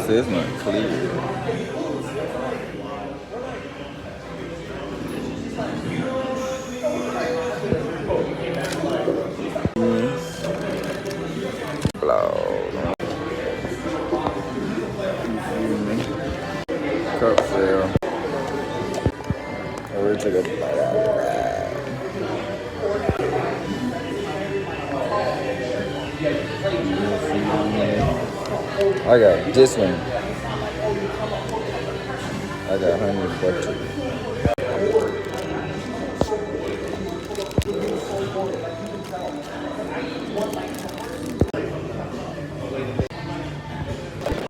see, it's not clear. Blow. Cup sale. I really took a bite out of that. I got this one. I got honey butter.